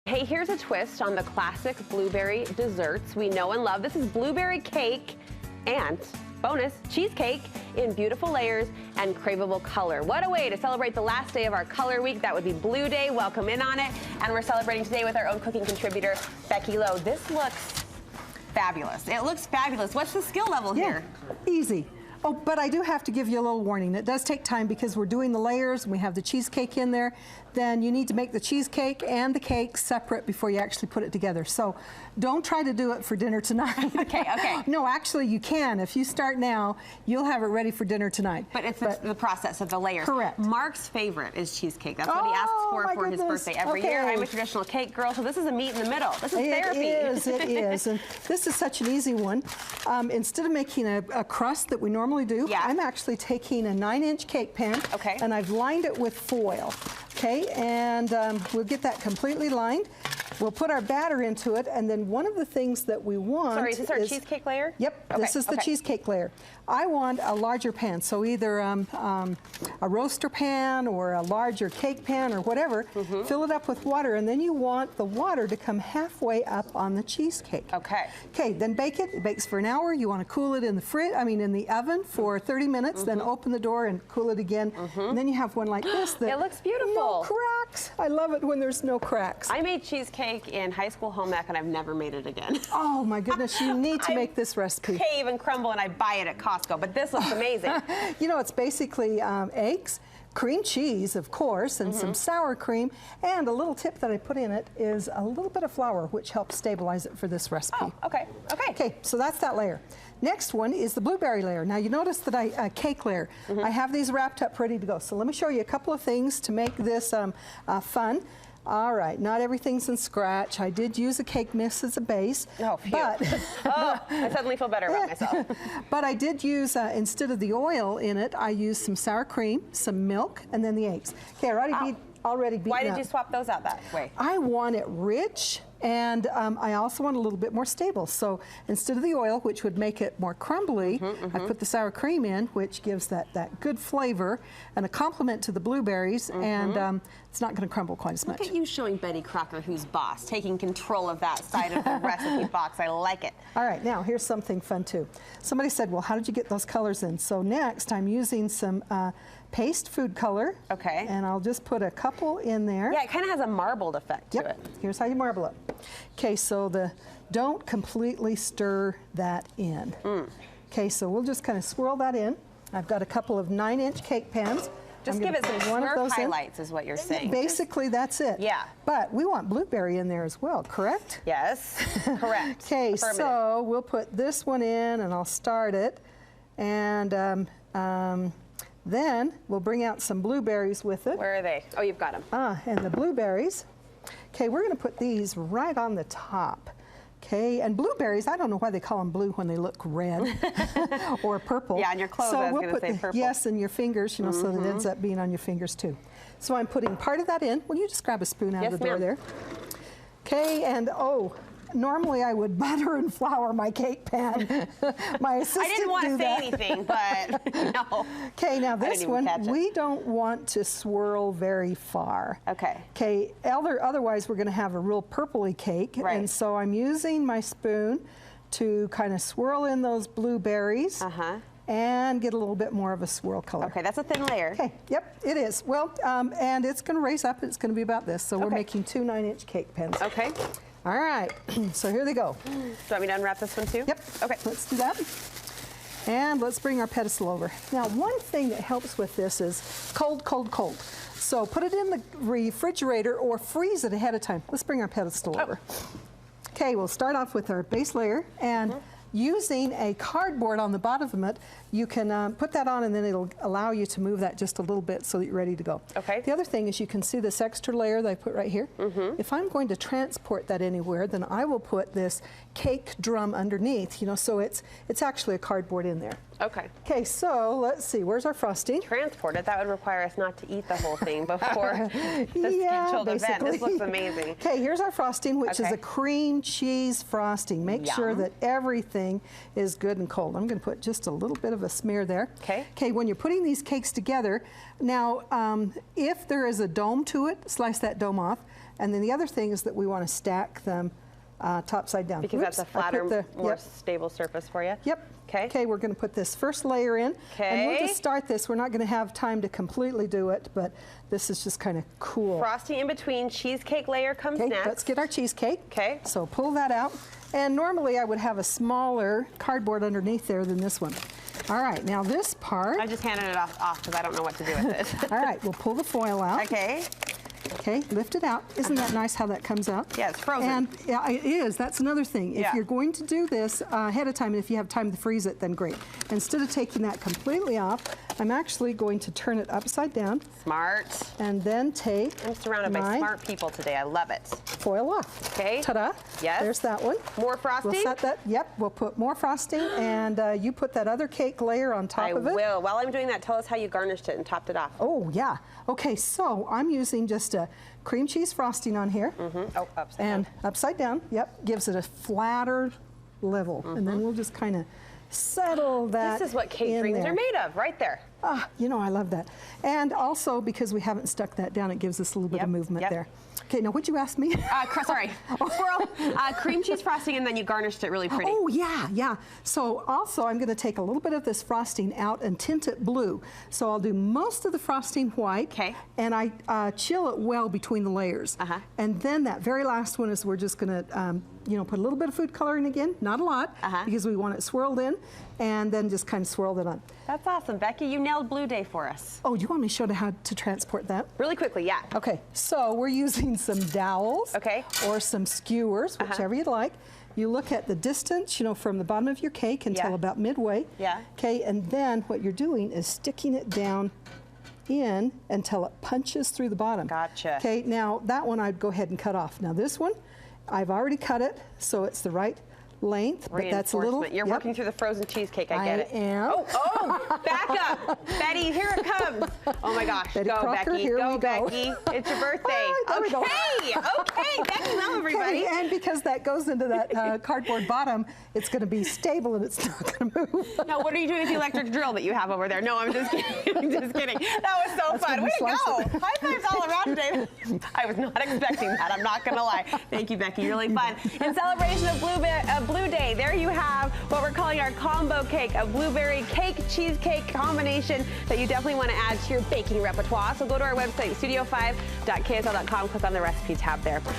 Hey, here's a twist on the classic blueberry desserts we know and love. This is blueberry cake and, bonus, cheesecake in beautiful layers and craveable color. What a way to celebrate the last day of our color week. That would be Blue Day. Welcome in on it. And we're celebrating today with our own cooking contributor, Becky Low. This looks fabulous. It looks fabulous. What's the skill level here? Easy. Oh, but I do have to give you a little warning. It does take time because we're doing the layers and we have the cheesecake in there. Then you need to make the cheesecake and the cake separate before you actually put it together. So don't try to do it for dinner tonight. Okay. No, actually you can. If you start now, you'll have it ready for dinner tonight. But it's the process of the layers. Correct. Mark's favorite is cheesecake. That's what he asks for his birthday every year. I'm a traditional cake girl, so this is a meet in the middle. This is therapy. It is. And this is such an easy one. Instead of making a crust that we normally do, I'm actually taking a 9-inch cake pan and I've lined it with foil. Okay, and we'll get that completely lined. We'll put our batter into it, and then one of the things that we want is this our cheesecake layer? Yep, this is the cheesecake layer. I want a larger pan, so either a roaster pan or a larger cake pan or whatever. Fill it up with water, and then you want the water to come halfway up on the cheesecake. Okay, then bake it. It bakes for an hour. You want to cool it in the in the oven for 30 minutes, then open the door and cool it again. And then you have one like this. It looks beautiful. No cracks. I love it when there's no cracks. I made cheesecake in high school home ec and I've never made it again. Oh my goodness, you need to make this recipe. Cave and crumble and I buy it at Costco, but this looks amazing. You know, it's basically eggs, cream cheese, of course, and some sour cream, and a little tip that I put in it is a little bit of flour, which helps stabilize it for this recipe. Oh, okay, so that's that layer. Next one is the blueberry layer. Now you notice that cake layer. I have these wrapped up ready to go. So let me show you a couple of things to make this fun. All right, not everything's in scratch. I did use a cake mix as a base. Oh, phew. But I suddenly feel better about myself. But I did use, instead of the oil in it, I used some sour cream, some milk, and then the eggs. Okay, already beaten Why did up. you swap those out that way? I want it rich, and I also want a little bit more stable. So instead of the oil, which would make it more crumbly, I put the sour cream in, which gives that good flavor and a complement to the blueberries, and it's not going to crumble quite as much. Look at you showing Betty Crocker who's boss, taking control of that side of the recipe box. I like it. All right, now here's something fun too. Somebody said, well, how did you get those colors in? So next I'm using some paste food color. Okay. And I'll just put a couple in there. Yeah, it kind of has a marbled effect to it. Here's how you marble it. Okay, so don't completely stir that in. Okay, so we'll just kind of swirl that in. I've got a couple of 9-inch cake pans. Just give it some Smurf highlights is what you're saying. Basically, that's it. Yeah. But we want blueberry in there as well, correct? Yes, correct. Okay, so we'll put this one in and I'll start it. And then we'll bring out some blueberries with it. Where are they? Oh, you've got them. And the blueberries. Okay, we're going to put these right on the top. Okay, and blueberries, I don't know why they call them blue when they look red or purple. Yeah, on your clothes, I was going to say purple. Yes, and your fingers, you know, so that it ends up being on your fingers too. So I'm putting part of that in. Will you just grab a spoon out of the door there? Okay, and normally I would butter and flour my cake pan. My assistant I didn't want to say anything, but no. Okay, now this one, we don't want to swirl very far. Okay, otherwise we're going to have a real purpley cake. Right. And so I'm using my spoon to kind of swirl in those blueberries. And get a little bit more of a swirl color. Okay, that's a thin layer. Okay, yep, it is. Well, and it's going to raise up. It's going to be about this. So we're making 2 9-inch cake pans. Okay. All right, so here they go. Do you want me to unwrap this one too? Yep. Okay. Let's do that. And let's bring our pedestal over. Now, one thing that helps with this is cold, cold, cold. So put it in the refrigerator or freeze it ahead of time. Let's bring our pedestal over. Okay, we'll start off with our base layer, and using a cardboard on the bottom of it, you can put that on and then it'll allow you to move that just a little bit so that you're ready to go. Okay. The other thing is you can see this extra layer that I put right here. If I'm going to transport that anywhere, then I will put this cake drum underneath, you know, so it's actually a cardboard in there. Okay. Okay, so let's see, where's our frosting? Transport it, that would require us not to eat the whole thing before the scheduled event. This looks amazing. Okay, here's our frosting, which is a cream cheese frosting. Make sure that everything is good and cold. I'm going to put just a little bit of a smear there. Okay. Okay, when you're putting these cakes together, now if there is a dome to it, slice that dome off. And then the other thing is that we want to stack them topside down. Because that's a flatter, more stable surface for you? Yep. Okay. Okay, we're going to put this first layer in. Okay. And we'll just start this. We're not going to have time to completely do it, but this is just kind of cool. Frosting in between, cheesecake layer comes next. Let's get our cheesecake. Okay. So pull that out. And normally I would have a smaller cardboard underneath there than this one. All right, now this part. I just handed it off because I don't know what to do with it. All right, we'll pull the foil out. Okay. Okay, lift it out. Isn't that nice how that comes out? Yeah, it's frozen. And yeah, it is. That's another thing. If Yeah. you're going to do this ahead of time, and if you have time to freeze it, then great. Instead of taking that completely off, I'm actually going to turn it upside down. Smart. And then take I'm surrounded by my smart people today. I love it. foil off. Okay. Ta-da. Yes. There's that one. More frosting? We'll set that. Yep. We'll put more frosting, and you put that other cake layer on top of it. I will. While I'm doing that, tell us how you garnished it and topped it off. Oh, yeah. Okay, so I'm using just a cream cheese frosting on here. Oh, upside And down. upside down, yep, gives it a flatter level. And then we'll just kind of settle that. This is what cake in rings there. are made of, right there. Ah, you know, I love that. And also, because we haven't stuck that down, it gives us a little bit of movement yep. there. Okay, now what'd you ask me? Sorry, squirrel. Cream cheese frosting, and then you garnished it really pretty. Oh, yeah, yeah. So also, I'm going to take a little bit of this frosting out and tint it blue. So I'll do most of the frosting white. Okay. And I chill it well between the layers. And then that very last one is we're just going to, you know, put a little bit of food coloring again, not a lot, because we want it swirled in, and then just kind of swirl it on. That's awesome. Becky, you nailed Blue Day for us. Oh, you want me to show you how to transport that? Really quickly, yeah. Okay, so we're using some dowels. Okay. Or some skewers, whichever you'd like. You look at the distance, you know, from the bottom of your cake until about midway. Yeah. Okay, and then what you're doing is sticking it down in until it punches through the bottom. Gotcha. Okay, now that one I'd go ahead and cut off. Now this one, I've already cut it, so it's the right length, but that's a little. You're working through the frozen cheesecake. I get it. I am. Oh, back up, Betty. Here it comes. Oh my gosh, Betty go Crocker, Becky, here go we go. Becky. It's your birthday. There we go. Okay, Becky Low, everybody. Okay, and because that goes into that cardboard bottom, it's going to be stable and it's not going to move. Now, what are you doing with the electric drill that you have over there? No, I'm just kidding. Just kidding. That was so fun. Way to go. High fives all around today. I was not expecting that. I'm not going to lie. Thank you, Becky. Really fun. In celebration of Blue Day, there you have what we're calling our combo cake, a blueberry cake cheesecake combination that you definitely want to add to your baking repertoire. So go to our website, studio5.ksl.com, click on the recipe tab there.